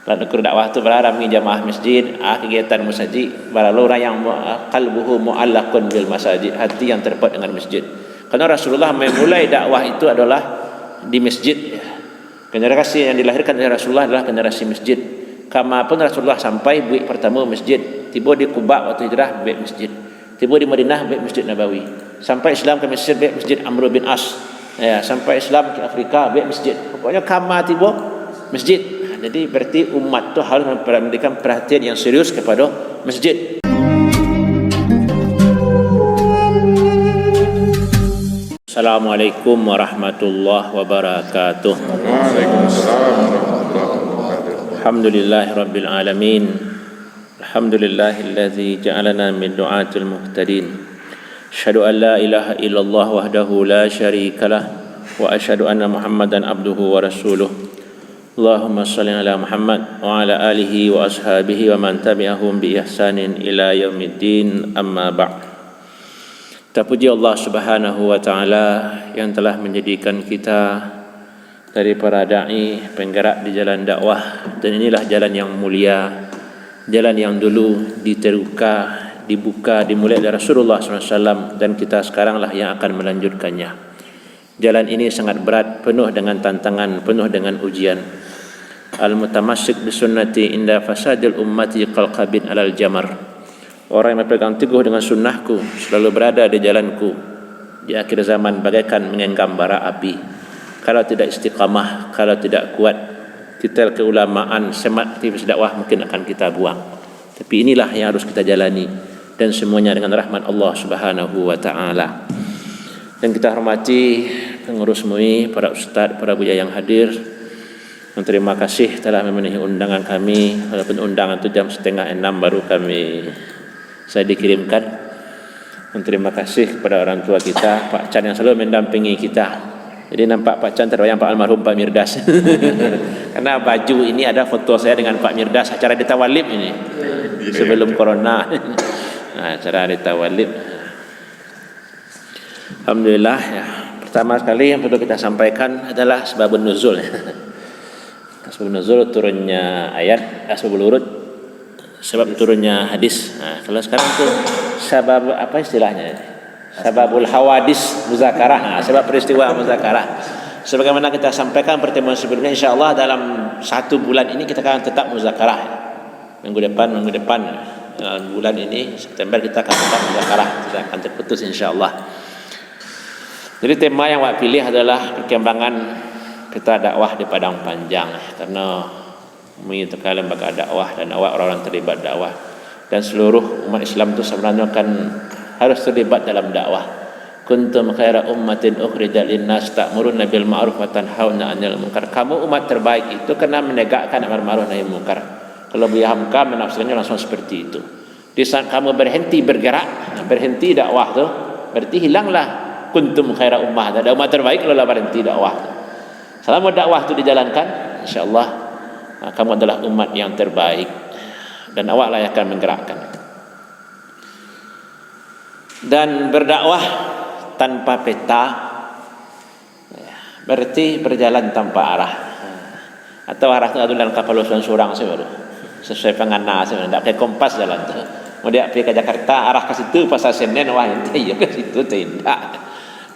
Lalu kur dakwah tu berarah mi jamaah masjid, kegiatan masjid, baralu orang yang qalbuhu mu'allaqun bil masajid, hati yang terpaut dengan masjid. Karena Rasulullah memulai dakwah itu adalah di masjid. Generasi yang dilahirkan oleh Rasulullah adalah generasi masjid. Kama pun Rasulullah sampai buik pertama masjid, tiba di Quba waktu hijrah buik masjid. Tiba di Madinah buik Masjid Nabawi. Sampai Islam ke Mesir buik Masjid Amr bin As. Ya, sampai Islam ke Afrika buik masjid. Pokoknya kama tiba masjid. Jadi berarti umat tu harus memberikan perhatian yang serius kepada masjid. Assalamualaikum warahmatullahi wabarakatuh. Waalaikumsalam warahmatullahi wabarakatuh. Alhamdulillahirabbil alamin. Alhamdulillahilladzi ja'alana min du'atil muhtadin. Asyhadu an la ilaha illallah wahdahu la syarikalah wa asyhadu anna Muhammadan abduhu wa rasuluh. Allahumma shalli ala Muhammad wa ala alihi wa ashabihi wa man tabi'ahum bi ihsanin ila yaumiddin, amma ba'd. Terpuji Allah Subhanahu wa taala yang telah menjadikan kita dari para dai penggerak di jalan dakwah, dan inilah jalan yang mulia, jalan yang dulu dibuka dimulai dari Rasulullah SAW, dan kita sekaranglah yang akan melanjutkannya. Jalan ini sangat berat, penuh dengan tantangan, penuh dengan ujian. Al-mutamassik bisunnati inda fasadil ummati qalqabin alal jamar. Orang yang berpegang teguh dengan sunnahku, selalu berada di jalanku, di akhir zaman bagaikan mengenggam bara api. Kalau tidak istiqamah, kalau tidak kuat, titel keulamaan, semat aktivis dakwah mungkin akan kita buang. Tapi inilah yang harus kita jalani, dan semuanya dengan rahmat Allah Subhanahu wa taala. Dan kita hormati pengurus MUI, para ustaz, para buya yang hadir. Dan terima kasih telah memenuhi undangan kami, walaupun undangan itu jam 5:30 baru saya dikirimkan. Dan terima kasih kepada orang tua kita, Pak Chan, yang selalu mendampingi kita. Jadi nampak Pak Chan terbayang Pak almarhum Pak Mirdas. Karena baju ini ada foto saya dengan Pak Mirdas acara di Tawalib ini sebelum corona. Nah, acara di Tawalib. Alhamdulillah ya. Pertama sekali yang perlu kita sampaikan adalah sebabun nuzul. Sebab nuzul turunnya ayat, sebab urut sebab turunnya hadis. Nah, kalau sekarang itu sebab apa istilahnya? Sebabul hawadis muzakarah. Nah, sebab peristiwa muzakarah. Sebagaimana kita sampaikan pertemuan sebelumnya, insyaallah dalam 1 bulan ini kita akan tetap muzakarah. Minggu depan bulan ini September kita akan tetap muzakarah, tidak akan terputus insyaallah. Jadi tema yang awak pilih adalah perkembangan peta dakwah di Padang Panjang, karena MUI itu kan lembaga dakwah dan awak orang-orang terlibat dakwah, dan seluruh umat Islam itu sebenarnya kan harus terlibat dalam dakwah. Kuntum khaira ummatin ukhrijat linnas ta'muruna bil ma'ruf wa tanhauna 'anil munkar. Kamu umat terbaik itu karena menegakkan amar ma'ruf nahi munkar. Kalau Buya Hamka menafsirkannya langsung seperti itu. Di saat kamu berhenti bergerak, berhenti dakwah tu, berarti hilanglah kuntum khaira ummah. Ada umat terbaik kalau berhenti dakwah. Selama dakwah itu dijalankan, insyaallah kamu adalah umat yang terbaik, dan awak lah yang akan menggerakkan. Dan berdakwah tanpa peta berarti berjalan tanpa arah, atau arah itu dalam kapal seorang baru sesuai pengana sebenarnya, tidak pakai kompas jalan tu. Mau dia pergi ke Jakarta, arah ke situ Pasar Senen, wah ente ya ke situ tidak.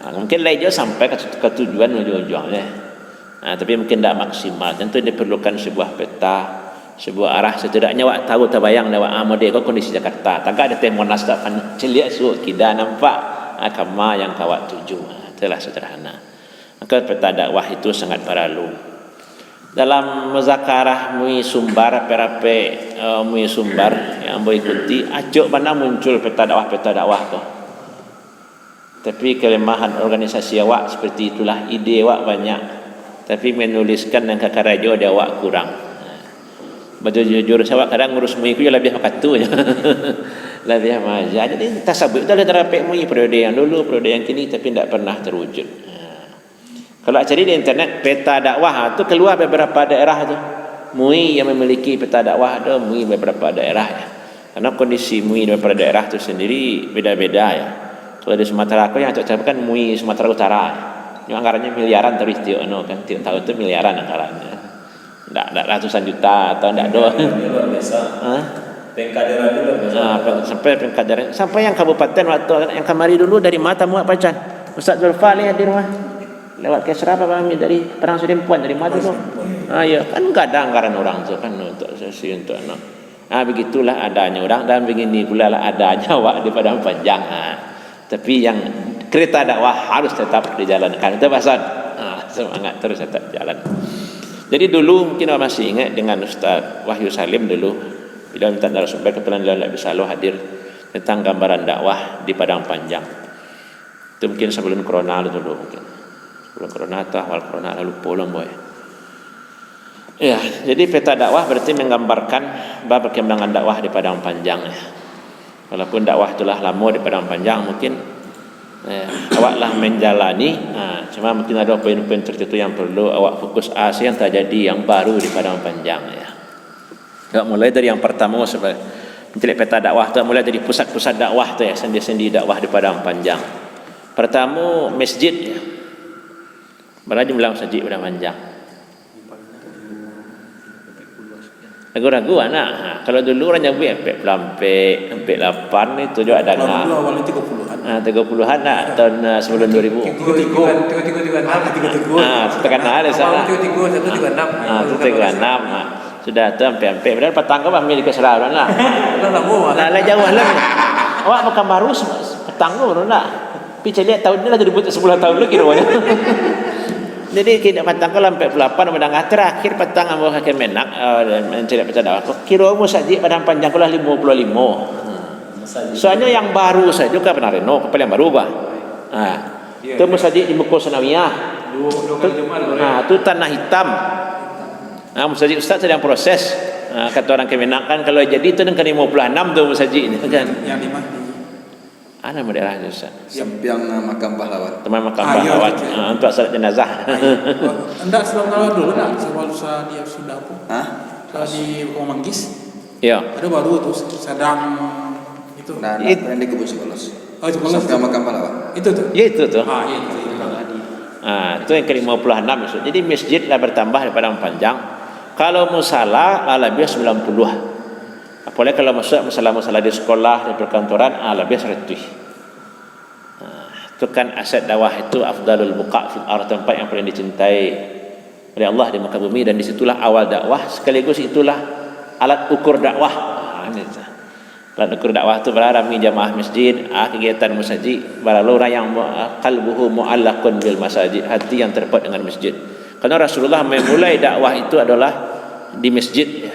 Mungkin lain juga sampai ke tujuan ujung-ujungnya. Tapi mungkin tidak maksimal. Tentu diperlukan sebuah peta, sebuah arah. Setidaknya awak tahu terbayang lewat model kondisi Jakarta. Tak ada Monas tak pan celik suuk kita nampak kama yang kawat tuju. Itulah sederhana. Maka peta dakwah itu sangat perlu. Dalam muzakarah MUI Sumbar MUI Sumbar yang boleh ikuti, acuk mana muncul peta dakwah tu. Tapi kelemahan organisasi awak seperti itulah, ide awak banyak, tapi menuliskan dan kakarajo dia awak kurang. Jujur saya kadang ngurus MUI ku lebih makatu je. Lebih maja. Jadi tasabut dah terapek MUI periode yang dulu, periode yang kini, tapi tidak pernah terwujud. Kalau cari di internet peta dakwah tu keluar beberapa daerah tu. MUI yang memiliki peta dakwah ada MUI beberapa daerah ya. Karena kondisi MUI beberapa daerah tu sendiri beda-beda ya. Kalau di Sumatera aku yang cakap kan MUI Sumatera Utara. Yang anggarannya miliaran terus kan tiap tahun itu miliaran anggarannya. Enggak ratusan juta atau enggak do. Luar biasa. Pengkaderan itu luar biasa. Sampai pengkaderan. Sampai yang kabupaten waktu yang kemari dulu dari mata muat pacan. Ustaz Zulfa lihat di rumah. Lewat Kesra apa kami dari Perang Sudimpuan dari mata tu. Ya kan enggak ada anggaran orang tu kan untuk sesi untuk anak. Begitulah adanya orang dan begini pula lah adanya awak di Padang Panjang. Tapi yang kereta dakwah harus tetap dijalankan. Itu pasal semangat terus tetap jalan. Jadi dulu mungkin orang masih ingat dengan Ustaz Wahyu Salim dulu bila minta narasumber kebetulan beliau tidak bisa hadir tentang gambaran dakwah di Padang Panjang. Itu mungkin sebelum corona dulu mungkin. Sebelum corona atau awal corona lalu pulang boy. Ya, jadi peta dakwah berarti menggambarkan bab perkembangan dakwah di Padang Panjang. Walaupun dakwah itulah lama di Padang Panjang mungkin awaklah menjalani, cuma mungkin ada poin-poin tertentu yang perlu awak fokus yang terjadi yang baru di Padang Panjang ya. Mulai dari yang pertama sebagai mencari peta dakwah tu, mulai dari pusat-pusat dakwah tu ya, sendi-sendi dakwah di Padang Panjang. Pertama masjid ya. Berapa jumlah masjid Padang Panjang? Ragu-ragu anak. Kalau dulu orang nyambi sampai Pelampek, sampai 8 itu juga ada Kalau dulu awalnya 30-an. 30-an nak tahun sebelum 2000. 33. Setekan ada sana. 33, 36. Sudah tu sampai padahal petang ke kami di Kesra lah. Lah jauh lah. Awak makan baru petang ke baru nak. Tapi saya lihat tahun ni lah jadi buat 10 tahun lagi rupanya. Jadi kita petang ke sampai 8 menang terakhir petang ambo hakim menak dan mencari peta dakwah. Kira musajid Padang Panjang kulah 55. Soalnya yang baru saja kan pernah reno, kapal yang baru bah. Itu musajid di Mekah Sanawiyah. Itu tanah hitam. Musajid Ustaz sedang proses. Kata orang Kemenak kan kalau jadi itu dengan 56 tu musajid ini kan. Yang di mana? Ada daerah Ustaz. Yang makam pahlawan. Teman makam pahlawan untuk salat jenazah. Enggak selama dulu enggak sebelum dia sudah apa? Kalau di Manggis. Ya. Ada baru tuh sedang itu. Nah, yang di Kebun Sekolos. Oh, itu Sekolos. Makam pahlawan. Itu tuh. Ya itu tuh. Itu. Itu yang ke-56 Ustaz. Jadi masjid dah bertambah di Padang Panjang. Kalau musala lebih 90. Apalagi kalau masuk masalah-masalah di sekolah, di perkantoran, lebih 100. Itu kan aset dakwah itu afdalul buqa fil ardh, tempat yang paling dicintai oleh Allah di muka bumi, dan disitulah awal dakwah sekaligus itulah alat ukur dakwah. Alat ukur dakwah itu berarami jamaah masjid, kegiatan masjid, baralu orang yang qalbuhu mu'allaqun bil masajid, hati yang terpaut dengan masjid. Karena Rasulullah memulai dakwah itu adalah di masjid.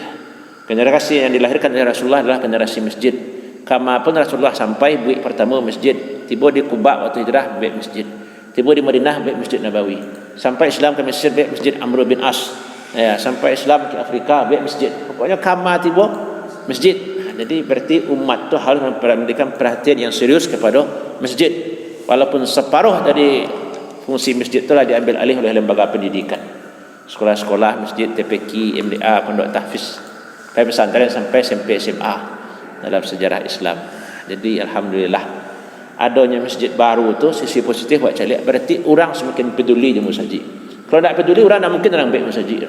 Generasi yang dilahirkan oleh Rasulullah adalah generasi masjid. Kama pun Rasulullah sampai buik pertama masjid. Tiba di Kuba waktu hijrah buik masjid. Tiba di Madinah buik masjid Nabawi. Sampai Islam ke Mesir buik masjid Amr bin As. Sampai Islam ke Afrika buik masjid. Pokoknya kama tiba masjid. Jadi berarti umat tu harus memberikan perhatian yang serius kepada masjid. Walaupun separuh dari fungsi masjid itulah diambil alih oleh lembaga pendidikan. Sekolah-sekolah, masjid, TPQ, MDA, pondok tahfiz, sampai pesantren, sampai SMP, SMA dalam sejarah Islam. Jadi alhamdulillah adanya masjid baru tu sisi positif buat calik, berarti orang semakin peduli dengan masjid. Kalau tak peduli orang tak mungkin orang baik masjid.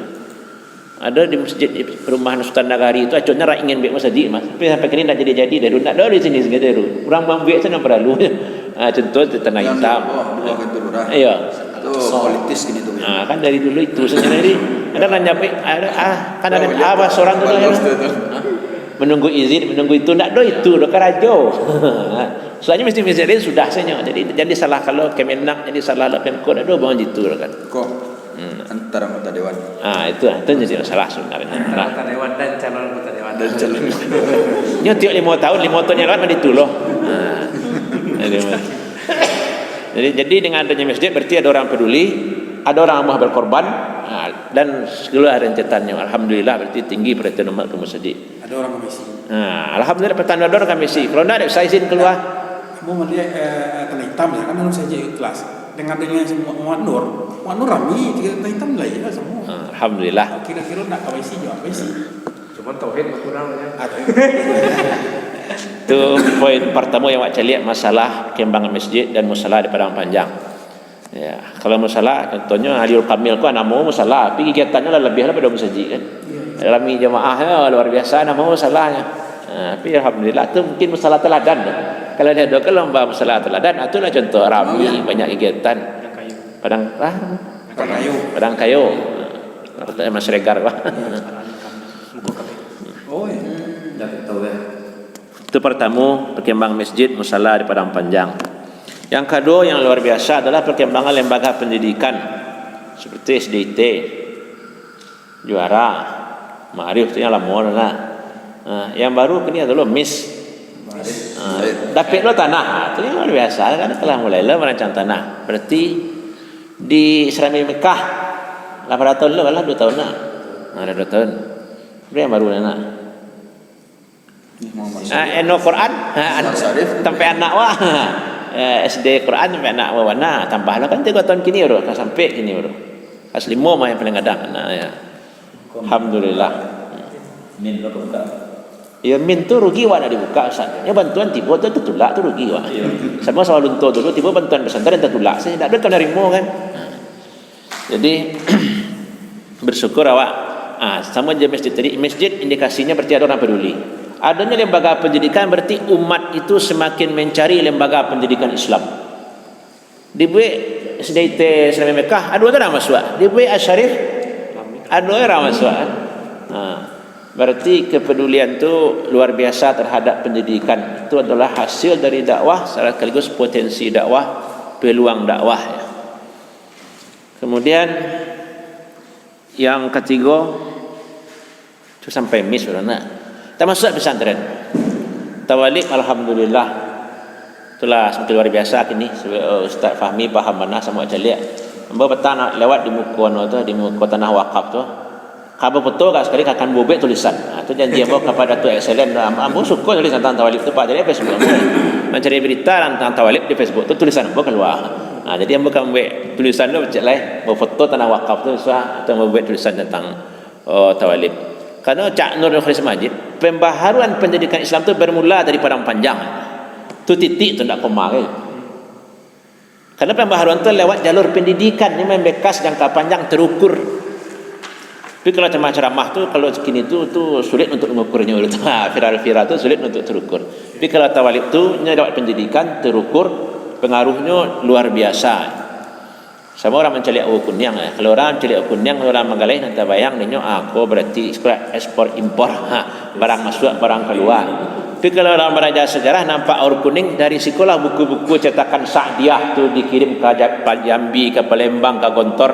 Ada di masjid perumahan Sultan Nagari itu acunya orang ingin baik masjid mas, tapi sampai kini tak jadi-jadi dah. Tak ada di sini segitu. Orang bang baik sana perlu. Contoh di Tanah Hitam. Iya. Politis gini tuh. Kan dari dulu itu sebenarnya ada nanya kan ada apa seorang tu menunggu izin, menunggu itu nak do itu do karajo. Soalnya mesti lain sudah saja. Jadi salah kalau Kemenak, jadi salah lah Pemkot ada bang itu kan. Kok antara anggota dewan. Itu jadi masalah sebenarnya. Anggota dewan dan calon anggota dewan. Nya tiap 5 tahun lewat mah dituloh. Jadi dengan adanya masjid berarti ada orang peduli, ada orang mau berkorban, dan segala rentetannya. Alhamdulillah berarti tinggi perhatian umat ke masjid. Ada orang komisi. Alhamdulillah pertanda ada orang komisi. Kalau tidak saya izin keluar. Kamu melihat Tanah Hitam ya kan harus saja kelas. Dengan semua Muhammad Nur rami Tanah Hitam lah ya semua. Alhamdulillah. Kira-kira nak komisi juga komisi. Cuma tauhid kurangnya. Itu poin pertama yang awak lihat masalah kembangan masjid dan musala di Padang Panjang. Ya, kalau masalah contohnya Aliul Kamil ku anak mau masalah, tapi kegiatannya lah lebih daripada masjid kan. Dalam jemaahnya luar biasa, anak mau masalahnya. Tapi alhamdulillah tu mungkin masalah teladan. Kalau dia ada lomba masalah teladan, itulah contoh rami banyak kegiatan. Padang kayu. Mas Regar lah. Oh ya. Itu pertama perkembangan masjid musala di Padang Panjang. Yang kedua yang luar biasa adalah perkembangan lembaga pendidikan seperti SDIT, Juara, Ma'arif itu yang lama lah. Yang baru ini adalah MIS. Dapat lo tanah, itu yang luar biasa kan telah mulai lo merancang tanah. Berarti di Serami Mekah 800 tahun lo lah 2 tahun lah. Ada 2 tahun. Itu yang baru lah. Eno Quran, sampai anak wah. SD Quran sampai anak warna tambah lah kan 3 tahun kini bro, sampai kini bro. Kelas 5 mah yang paling kadang ya. Alhamdulillah. Min lo buka. Ya min tu rugi wak nak dibuka Ustaz. Ya bantuan tiba tu tertulak tu rugi wak. Sama soal luntur dulu tiba bantuan pesantren tertulak. Saya tak ada kau nerimo kan. Jadi bersyukur awak. Sama je masjid tadi, masjid indikasinya berarti ada orang peduli. Adanya lembaga pendidikan berarti umat itu semakin mencari lembaga pendidikan Islam. Di buik SDIT Serami Mekah ada orang masuk. Di buik Asy-Syarif ada orang masuk. Berarti kepedulian itu luar biasa terhadap pendidikan. Itu adalah hasil dari dakwah sekaligus potensi dakwah, peluang dakwah. Kemudian yang ketiga itu sampai mis sudah nak. Termasuk pesantren Tawalib, alhamdulillah itulah semakin luar biasa kini. Ustaz Fahmi paham mana sama jaliak ambil petang nak lewat di muka di muka tanah wakaf tu kabar betul kat sekali akan bobek tulisan. Tu janji ambo kepada tu excellent ambo suka tulisan tentang Tawalib tu Pak. Jadi Facebook mencari berita tentang Tawalib di Facebook tu tulisan ambo keluar. Jadi ambo kan buat tulisan tu macam lain, foto tanah wakaf tu atau membuat tulisan tentang Tawalib. Karena Cak Nur Khalis Majid, pembaharuan pendidikan Islam itu bermula dari Padang Panjang. Tu titik tu nak koma. Karena pembaharuan itu lewat jalur pendidikan yang membekas jangka panjang terukur. Tapi kalau ceramah tu kalau segini tu sulit untuk mengukurnya. Viral-viral tu sulit untuk terukur. Tapi kalau Tawalib tu lewat pendidikan terukur, pengaruhnya luar biasa. Sama orang mencari awal kunyang. Kalau orang mencari awal kunyang, orang menggalai nanti bayang dia aku berarti ekspor impor barang masuk barang keluar. Tapi kalau orang belajar sejarah nampak awal kuning dari sekolah buku-buku cetakan Sa'diyah tu dikirim ke Jambi, ke Palembang, ke Gontor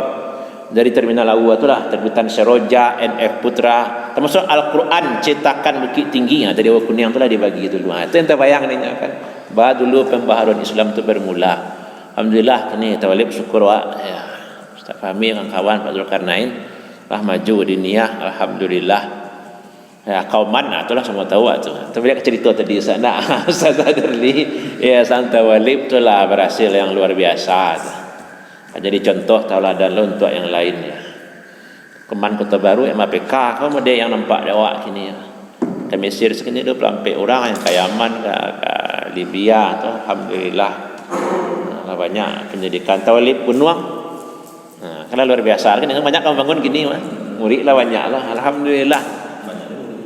dari terminal Awu itulah terbitan Seroja, NF Putra, termasuk Al-Quran cetakan Bukit Tinggi dari awal kuning itulah dibagi dulu. Itu yang terbayang dia kan. Bah dulu pembaharuan Islam tu bermula. Alhamdulillah kini Tawalib syukur wak ya. Ustaz Fahmi dengan kawan Pak Zulkarnain lah maju di niyah alhamdulillah. Ya kauman itulah semua tahu tu. Tapi dia cerita tadi sana Ustaz Adarli ya sang Tawalib itulah berhasil yang luar biasa. Jadi contoh tauladan lo untuk yang lain ya. Keman Kota Baru MAPK kamu ada yang nampak dewak kini ya. Ke Mesir sekini 24 orang yang ke Yaman ke Libya tu alhamdulillah. Banyak pendidikan Tawalib Bunuang. Karena luar biasa kan banyak kamu bangun gini murid lah banyak lah alhamdulillah.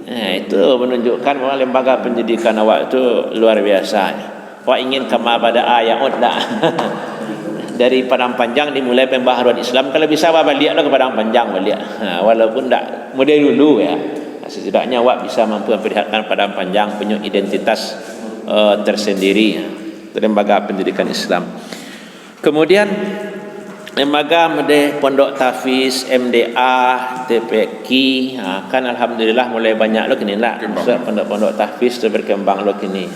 Itu menunjukkan bahwa lembaga pendidikan awak itu luar biasa. Awak ingin kama pada ayat dah. Dari Padang Panjang dimulai pembaharuan Islam, kalau bisa awak baliklah ke Padang Panjang balik. Walaupun tak model dulu ya. Setidaknya awak bisa mampu memperlihatkan Padang Panjang punya identitas tersendiri. Lembaga pendidikan Islam. Kemudian lembaga Pondok Tafiz, MDA, TPQ, kan alhamdulillah mulai banyak lo kini lah. Pondok Tafiz tu berkembang lo kini.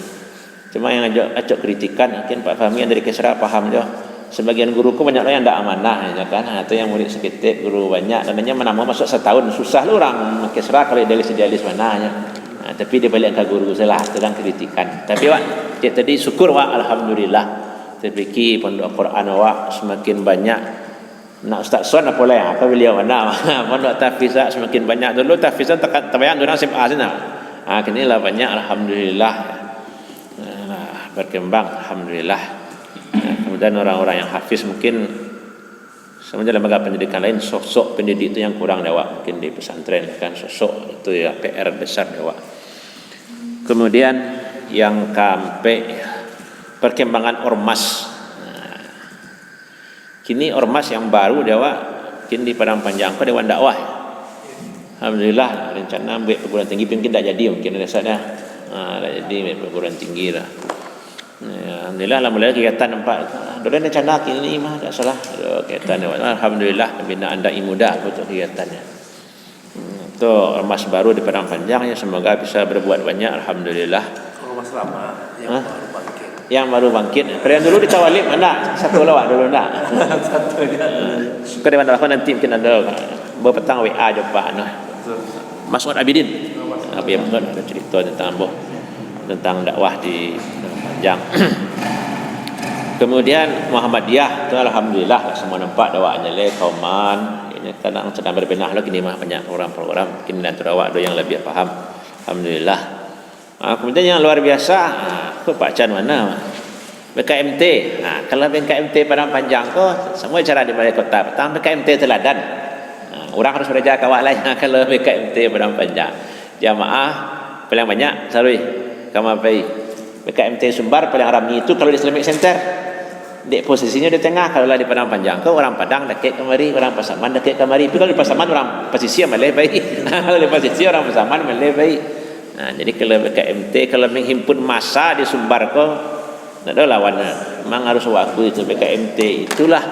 Cuma yang ajak kritikan mungkin Pak Fahmi yang dari Kesra paham je. Sebagian guruku banyak lo yang tak amanah ya kan. Atau yang murid sekitar guru banyak. Dananya menambah masuk setahun susah lo orang Kesra kalau idealis mana ya. Tapi dia balik ke guru salah sedang kritikan. Tapi wak cik tadi syukur wak alhamdulillah. TPQ Pondok Quran wak semakin banyak. Nak Ustaz Son apa lah apa beliau mana Pondok Tafiz semakin banyak. Dulu Tafiz terbayang orang SMA sana. Kini lah banyak alhamdulillah. Berkembang alhamdulillah. Kemudian orang-orang yang hafiz mungkin Sementara lembaga pendidikan lain sosok pendidik itu yang kurang dewa, mungkin di pesantren kan sosok itu ya PR besar dewa. Kemudian yang keempat, perkembangan ormas. Nah, kini ormas yang baru dewa, kini di Padang Panjang kau dewan dakwah. Alhamdulillah rencana ambil perguruan tinggi mungkin tak jadi, mungkin ada saja. Tak jadi perguruan tinggi lah. Alhamdulillah kegiatan nampak. Dulu rencana kini mah tak salah. Kegiatan alhamdulillah pembinaan dai muda untuk kegiatannya. Itu ormas baru di Padang Panjang ya, semoga bisa berbuat banyak alhamdulillah. Ormas lama yang baru bangkit. Yang baru bangkit. Perian dulu di Cawalim mana? Satu lawak dulu nak. Satu dia. Suka di mana nanti mungkin ada berpetang WA jumpa Mas'ud Abidin. Abi Mas'ud ada cerita tentang dakwah di Padang Panjang. Kemudian Muhammadiyah itu alhamdulillah semua nampak dakwahnya le kauman. Ini kadang sedang berbenah lagi ni mah banyak program mungkin dan dakwah ada yang lebih faham. Alhamdulillah. Kemudian yang luar biasa, Pak Chan mana? BKMT. Kalau BKMT Padang Panjang kok semua cara di balai kota. Pertama BKMT teladan. Orang harus belajar kawal lain kalau BKMT Padang Panjang. Jamaah paling banyak sarui kamapai. BKMT Sumbar paling ramai itu kalau di Islamic Center. Di posisinya di tengah. Kalau di Padang Panjang kau orang Padang dekat kemari, orang Pasaman dekat kemari. Tapi kalau di Pasaman orang posisi malah baik. Kalau di posisi orang Pasaman malah baik. Jadi kalau BKMT kalau menghimpun massa di Sumbar kau tak ada lawan. Memang harus waktu itu BKMT itulah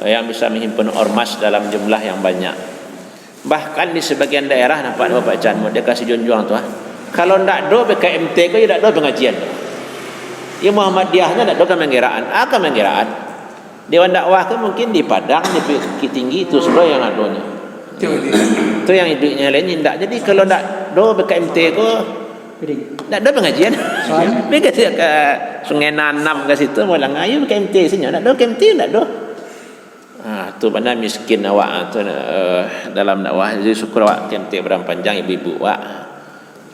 yang bisa menghimpun ormas dalam jumlah yang banyak. Bahkan di sebagian daerah nampak Bapak Chan dia kasih junjung tu kalau ndak do BKMT kau tidak do pengajian. Ya Muhammadiyahnya ndak do kemenggiraan. Kemenggiraan. Dewan dakwah tu mungkin di Padang di Bukit Tinggi itu semua yang adonya. Itu yang hidupnya lain ndak. Jadi kalau ndak do BKMT kau ndak do pengajian. Mereka ke Sungai Nanam ke situ mau langayu BKMT sini ndak do BKMT ndak do. Tu mana miskin awak tu dalam dakwah. Jadi syukur awak KMT Padang Panjang ibu-ibu awak.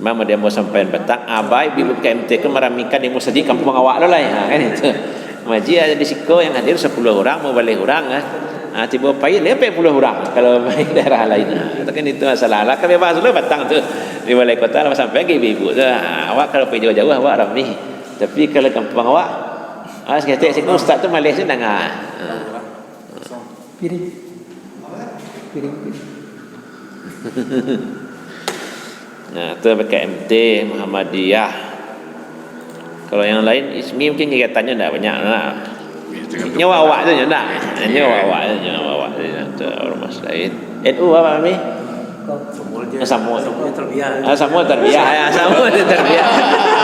Cuma dia mau sampai petang abai ibu KMT ke meramikan di musjid kampung awak lah kan itu. Maji ada di Siko yang hadir 10 orang mau balik orang tiba payah dia 40 orang kalau main daerah lain. Itu kan itu masalah lah. Kami bahas dulu petang tu di balai kota lah sampai ke ibu-ibu tu. Awak kalau pergi jauh-jauh awak ramai. Tapi kalau kampung awak sekitar Siko ustaz tu Malaysia dengar. Piring. Itu BKMT Muhammadiyah. Kalau yang lain ISMI mungkin kegiatannya tidak banyak nak. Nyawa awak tu nak. Nyawa awak tu ormas lain. NU apa ni? Samul terbiah. Samul terbiah.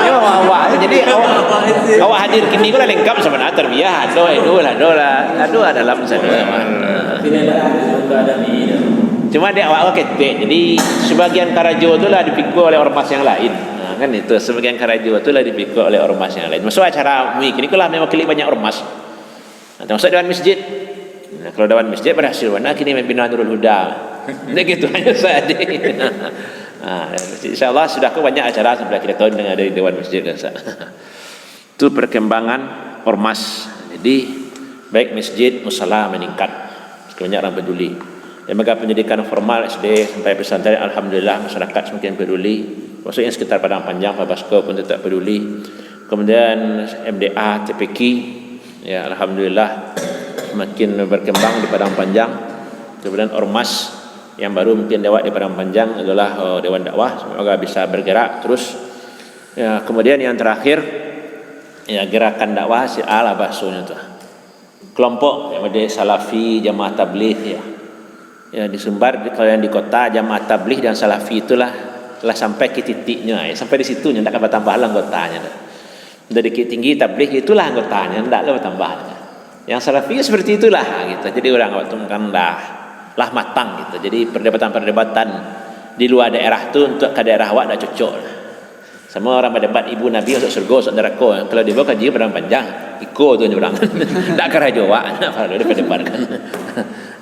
Nyawa awak. Jadi awak hadir kini kau dah lengkap sebenarnya terbiah. NU lah dalam sana. Cuma dia awak ketek. Jadi sebagian karajo tu lah dipikul oleh ormas yang lain. Kan itu sebagian karajo tu lah dipikul oleh ormas yang lain. Masuk acara MUI kini lah memang kali banyak ormas. Termasuk dewan masjid. Kalau dewan masjid berhasil mana kini membina Nurul Huda. Dia gitu hanya saja. InsyaAllah sudah ke banyak acara sebelah kita tahun dengan dari dewan masjid. Itu perkembangan ormas. Jadi baik masjid musala meningkat. Banyak orang peduli. Lembaga pendidikan formal SD sampai pesantren alhamdulillah masyarakat semakin peduli. Maksudnya sekitar Padang Panjang, Pabasko pun tetap peduli. Kemudian MDA, TPQ ya alhamdulillah semakin berkembang di Padang Panjang. Kemudian ormas yang baru mungkin lewat di Padang Panjang adalah Dewan Dakwah, semoga bisa bergerak terus. Ya, kemudian yang terakhir ya gerakan dakwah Syi'al bahasanya tu. Kelompok yang ada Salafi, Jamaah Tabligh ya. Ya di Sumbar kalau yang di kota Jamaah Tabligh dan Salafi itulah telah sampai ke titiknya ya. Sampai di situ nya ndak tambah anggotanya. Dari Bukit Tinggi Tabligh itulah anggotanya, ndak tambah. Yang Salafi seperti itulah gitu. Jadi orang waktu kan lah matang gitu. Jadi perdebatan-perdebatan di luar daerah tu untuk ke daerah awak dah cocok. Semua orang berdebat ibu Nabi masuk surga, masuk neraka. Kalau dia bawa kaji Padang Panjang, ikut tu orang. Tak kira jawab, kalau dia berdebatkan.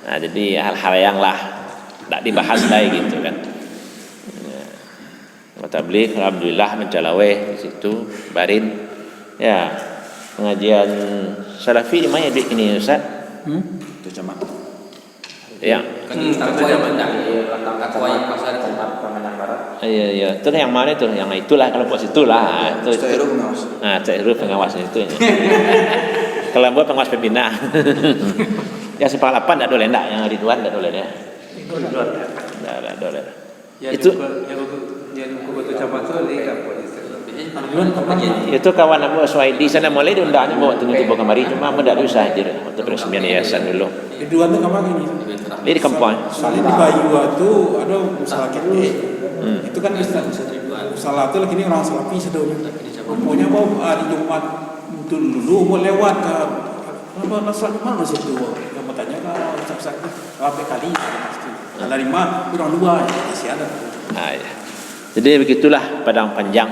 Jadi hal-hal yang lah tak dibahas lagi gitu kan. Tabligh alhamdulillah mencalaweh di situ Barin. Ya, pengajian Salafi di mana ini Ustaz? Itu jamaah. Ya. Takwa yang benar. Takwa yang pasar Panganan Barat. Iya. Itu yang mana itu? Yang itulah kelompok situlah. Itu. Ustaz Heru pengawas. Nah, Cak Heru pengawas itu. Kelompok pengawas pembina. Yang Sepang 8 tak boleh enggak, yang Ridwan tak boleh dia. Tak boleh. Itu yang kubu cabang tu dia itu kawan Abu Aswaidi sana mulai diundangnya bawa tiba-tiba kemari cuma aku tak usah hadir waktu peresmian yayasan dulu. Ridwan tu kapan ini? Dia di kampung. Soalnya di Bayu tu ada usaha kete. Itu kan usaha tu lagi ni orang Salafi sedonya. Pokoknya mau hari Jumat dulu mau lewat ke apa nasrani mana situ. Kamu tanya kalau ustaz itu berapa kali pasti. Dari mana? Kurang 2 masih ada. Ya. Jadi begitulah Padang Panjang.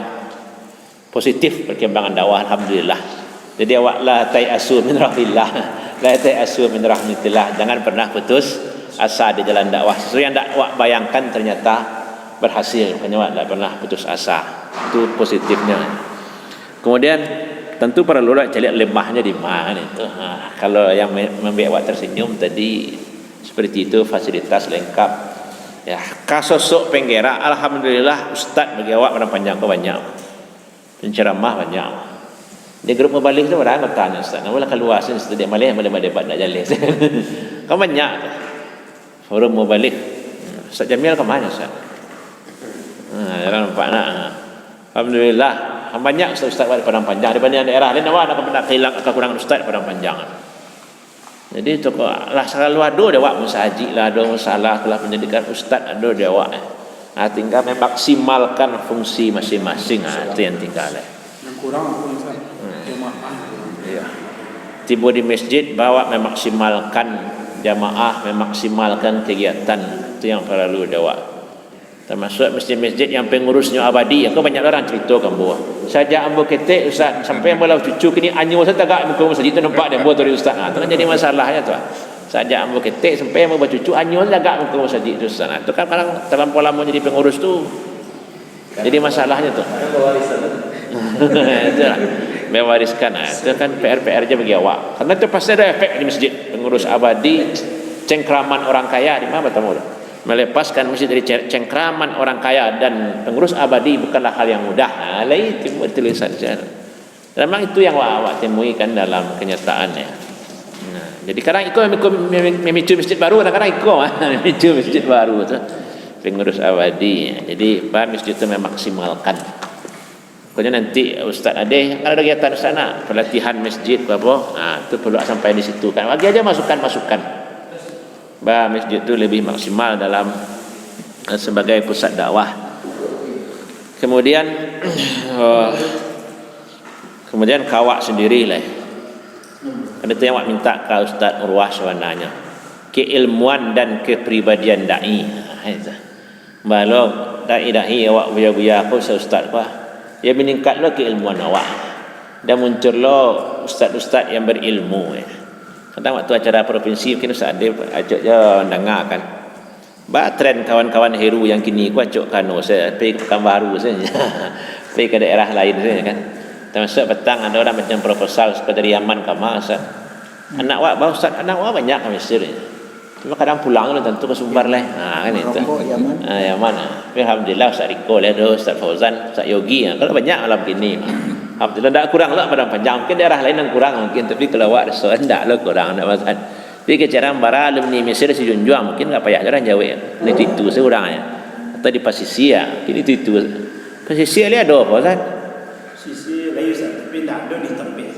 Positif perkembangan dakwah alhamdulillah. Jadi awak la ta'asu min rahmatillah. La ta'asu min rahmatillah. Jangan pernah putus asa di jalan dakwah. Sesuatu yang awak bayangkan ternyata berhasil. Makanya awak tak pernah putus asa. Itu positifnya. Kemudian tentu perlu cari lemahnya di mana itu. Kalau yang membuat awak tersenyum tadi seperti itu fasilitas lengkap. Ya, kasosok penggera alhamdulillah ustaz bagi awak Padang Panjang kau banyak. Penceramah banyak. Di grup mubalik tu orang bertanya ustaz, "Nampaklah keluar sini studi Malay boleh debat nak jalan." Kau banyak. Forum mubalik. Ustaz Jamil ke mana ustaz? Jangan nampak nak. Alhamdulillah banyak ustaz-ustaz di Padang Panjang dibanding daerah lain awak nak hilang kekurangan ustaz di Padang Panjang. Jadi tu lah selalu ada awak musahaji lah, ada masalah kelas pendidikan ustaz ada dia awak. Tinggal memaksimalkan fungsi masing-masing. Itu yang tinggal. Yang kurang apa Ustaz? Jemaah. Ya. Tiba di masjid bawa memaksimalkan jamaah, memaksimalkan kegiatan. Itu yang perlu dakwah. Termasuk masjid-masjid yang pengurusnya abadi. Aku banyak orang cerita kamu. Saja ambo ketek ustaz sampai ambo cucu kini anyu ustaz tagak muka masjid tu nampak dia buat dari ustaz. Itu kan jadi masalahnya tu. Saja ambo ketek sampai ambo cucu anyu tagak muka masjid tu ustaz. Itu kan kadang terlampau lama jadi pengurus tu. Jadi masalahnya tu. Itulah. Mewariskan. Itu kan PR je bagi awak. Karena itu pasti ada efek di masjid. Pengurus abadi, cengkraman orang kaya di mana bertemu? Melepaskan masjid dari cengkraman orang kaya dan pengurus abadi bukanlah hal yang mudah. Lain timur tulisan saja. Memang itu yang awak temui kan dalam kenyataannya. Jadi kadang ikut memicu masjid baru, kadang-kadang ikut memicu masjid baru tu pengurus abadi. Jadi masjid itu memaksimalkan. Pokoknya nanti Ustaz Ade kalau ada kegiatan di sana pelatihan masjid apa, itu perlu sampai di situ kan. Bagi aja masukan-masukan. Masjid itu lebih maksimal dalam sebagai pusat dakwah. Kemudian kawak sendirilah. Ada tu yang awak minta ke Ustaz Urwah sebenarnya. Keilmuan dan kepribadian dai. Balog dai awak buya-buya aku ustaz apa? Ya meningkatlah keilmuan awak. Dan muncullah ustaz-ustaz yang berilmu. Kadang waktu acara provinsi mungkin Ustaz Adib ajak je dengar kan. Trend kawan-kawan Heru yang kini ku ajak kano saya pergi ke Pekanbaru saja. Pergi ke daerah lain saja kan. Termasuk petang ada orang macam proposal seperti dari Yaman ke Masar. Anak awak bawa Ustaz, anak awak banyak ke Mesir. Cuma kadang pulang tentu ke Sumbar lah. Kan itu. Yaman. Tapi alhamdulillah Ustaz Riko lah ada Ustaz Fauzan, Ustaz Yogi. Kalau banyak malam kini. Alhamdulillah tak kurang lah Padang Panjang. Mungkin daerah lain yang kurang mungkin, tapi kalau awak rasa taklah kurang nak makan. Tapi kecaran bara alumni Mesir si Junjuang mungkin tak payah orang jawab. Itu seorang ya. Atau di Pasisi ya. Kini itu. Pasisi dia ada apa Ustaz? Sisi lain Ustaz, tapi tak ada di tempat.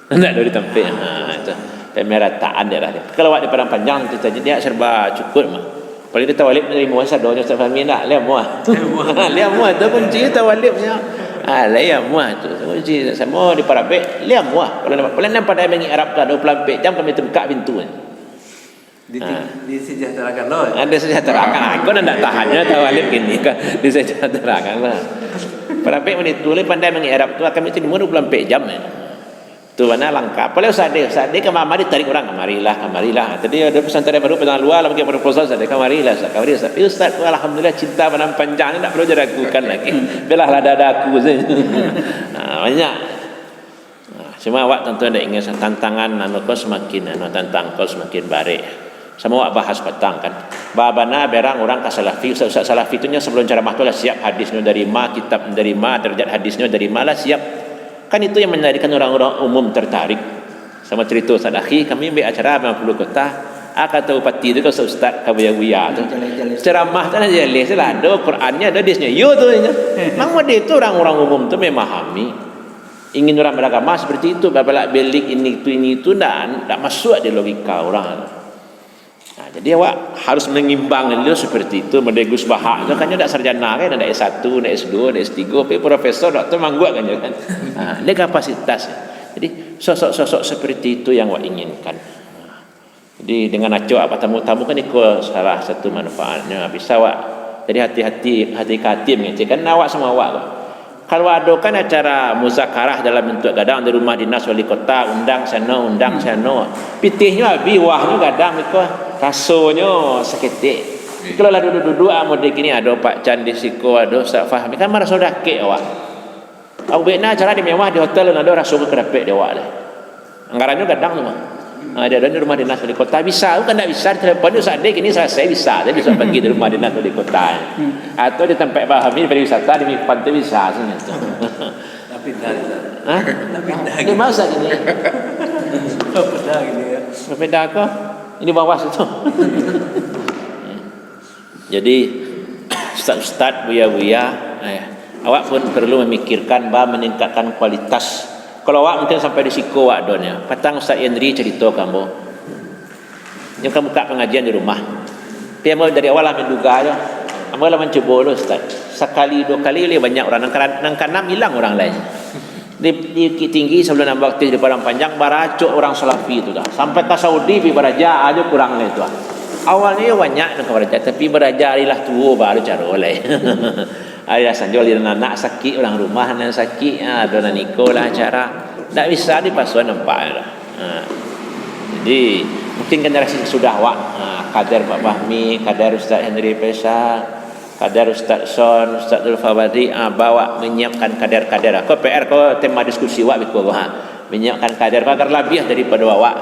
Tak ada di tempat. Itu. Pemerataan daerah dia. Kalau awak di Padang Panjang itu saja dia serba cukup mah. Paling dia tawalib dari muasad doanya Ustaz Fahmi nak lihat muah. Lihat muah tu kunci tawalibnya. Lihat muah tu kunci sama di Parabek lihat muah. Kalau nampak pada mengi Arab tu 24 jam kami terbuka pintu. Disejahterakan loh. Ada sejahterakan. Aku nak tahannya tawalib gini kan disejahterakan lah. Parabek menit tu pandai mengi Arab tu kami itu 24 jam. Tu mana lengkap. Boleh Ustaz Ade ke mari tarik orang kamarilah. Tadi ada pesantren baru petang luar lagi proposal Ustaz Ade kamarilah. Tapi Ustaz alhamdulillah cinta Padang Panjang ni tak perlu diragukan lagi. Belahlah dadaku saja. Banyak. Cuma awak tentu ada ingin tantangan tantang kau semakin baik. Sama awak bahas petang kan. Babana berang orang ka salafi, Ustaz salafi tu nya sebelum ceramah tu lah siap hadisnya dari ma, kitab dari ma, derajat hadisnya dari ma lah siap. Kan itu yang menjadikan orang-orang umum tertarik. Sama cerita Ustaz akhi, kami ambil acara 50 kota. Kata upati tu Ustaz kabuya-buya tu. Ceramah tu aja leh lah ada Qurannya, ada hadisnya. Yo tu nya. Memang dia tu orang-orang umum tu memahami. Ingin orang beragama seperti itu, babak belik ini itu dan tak masuk di logika orang. Jadi awak harus mengimbang dulu seperti itu, mendegus bahak tu kan ada sarjana kan, ada S1, ada S2, ada S3, tapi profesor doktor mangguak kan kan. Dia kapasitas. Jadi sosok-sosok seperti itu yang awak inginkan. Jadi dengan acuh apa tamu-tamu kan ikut salah satu manfaatnya. Bisa awak jadi hati-hati mengecekkan awak semua awak. Kalau ada kan acara muzakarah dalam bentuk gadang di rumah dinas wali kota, undang sana. Pitihnya habis, wahnya gadang itu rasanya seketik. Kalau lah duduk-duduk model gini ada Pak Chan di Siko, ada Ustaz Fahmi, kan marah sudah kek awak. Aku bina acara di mewah di hotel ada rasa ke kedapet dia awak lah. Anggarannya gadang tu mah. Dia ada di rumah dinas wali kota bisa, kan tak bisa telepon dia Ustaz Dek ini selesai bisa. Jadi bisa pergi di rumah dinas wali kota. Atau di tempat Fahmi pariwisata di pantai bisa sini tu. Tapi dah. Hah? Ini masa gini. Beda gini ya. Berbeda ke? Ini bawah situ. Jadi ustaz-ustaz buya-buya, awak pun perlu memikirkan bahawa meningkatkan kualitas. Kalau awak mungkin sampai di Siko awak donya. Patang Ustaz Henry cerita kamu. Yang kamu buka pengajian di rumah. Dia mau dari awal menduga aja. Kamu lah mencoba dulu Ustaz. Sekali 2 kali banyak orang nang kanam hilang orang lain. Di tinggi sebelum nambah aktif di Padang Panjang baracuk orang salafi itu dah. Sampai ke Saudi pi beraja aja kurang lah itu. Awalnya banyak nak beraja tapi beraja arilah tua baru cara oleh. Ayah sanjol anak sakit orang rumah nan sakit ada niko lah acara. Tak bisa dipasuan nampak lah. Jadi mungkin generasi sudah awak kadar Pak Fahmi, kadar Ustaz Henry Faisal, kadar Ustaz Son, Ustaz Zulfawadi bawa menyiapkan kadar-kadar. Kau PR kau tema diskusi awak biku menyiapkan kadar agar lebih daripada awak.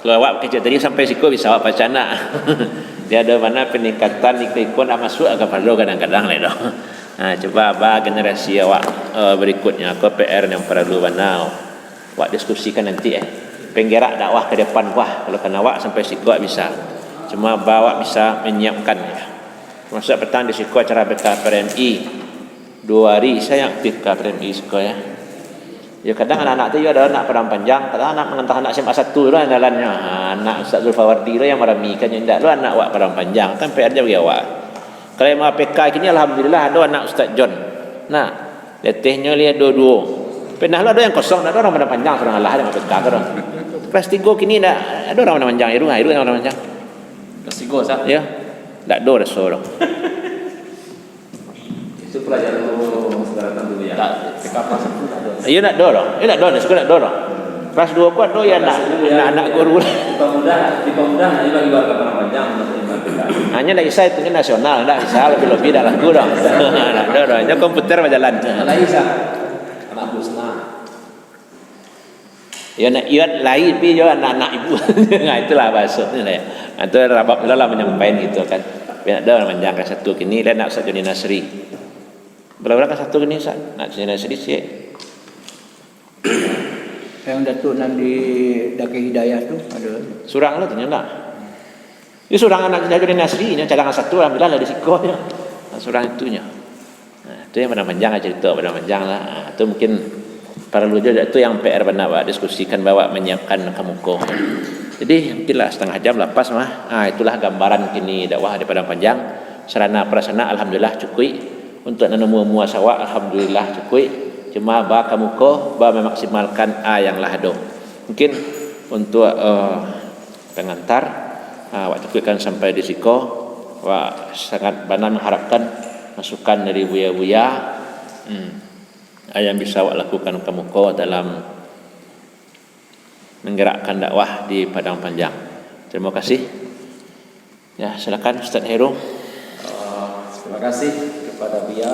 Kalau awak kecil tadi sampai Siko bisa awak pacana. Dia ada mana peningkatan ikut masuk agak perlu kadang-kadang lah. Coba generasi awak berikutnya kau PR yang perlu mana awak diskusikan nanti penggerak dakwah ke depan kalau kan awak sampai Siko bisa. Cuma bawa bisa menyiapkan Masa petang di Siko acara BKPRMI 2 hari saya aktif KPRMI Siko ya. Ya kadang anak-anak tu ada anak Padang Panjang, kadang anak mengentah anak SMA 1 tu andalannya. Anak Ustaz Zulfawardi tu yang meramikan yang tak lu anak awak Padang Panjang kan PR dia bagi awak. Kalau yang PK kini alhamdulillah ada anak Ustaz John. Nah, letihnya lihat dua. Pernah ada yang kosong, ada orang Padang Panjang seorang Allah yang PK kan. Kelas 3 kini ada orang Padang Panjang, Iru yang Padang Panjang. Kelas 3 sah. Ya. Tak ada orang. Itu pelajaran sekarang dulu ya. Tak, PK kelas 1 tak ada. Iya nak dorong. Sekolah nak dorong. Kelas 2 kuat tu ya anak guru. Di pemuda hanya bagi warga Padang Panjang hanya nak isai itu nasional, tak bisa lebih dah lagu dong. Nak dorong. Hanya komputer berjalan. Lain sah. Anak busna. Ya nak iat lain pi jo anak-anak ibu. Nah itulah bahasanya lah ya. Itu rabab lah menyampaikan gitu kan. Nak dorong panjang kelas 1 kini dan nak Ustaz Joni Nasri. Berapa kelas 1 kini Ustaz? Nak Joni Nasri sih. Yang Datuk Nandi Daki Hidayah tu ada. Surang lah ternyata. Ini surang anak Joni Nasri nya cadangan 1 alhamdulillah lah di Siko nya. Surang itunya. Itu yang Padang Panjang cerita Padang Panjang lah. Itu mungkin para lujo itu yang PR benar diskusikan bawa menyiapkan kamuko. Jadi mungkinlah setengah jam lepas mah. Itulah gambaran kini dakwah di Padang Panjang. Sarana prasarana alhamdulillah cukup untuk nemu muasawa alhamdulillah cukup. Cuma kamuko memaksimalkan yang lahdo. Mungkin untuk pengantar waktu cukupkan sampai di Siko. Sangat benar mengharapkan masukan dari buya-buya yang bisa awak lakukan kamuko dalam menggerakkan dakwah di Padang Panjang. Terima kasih. Ya, silakan Ustaz Heru. Terima kasih kepada Buya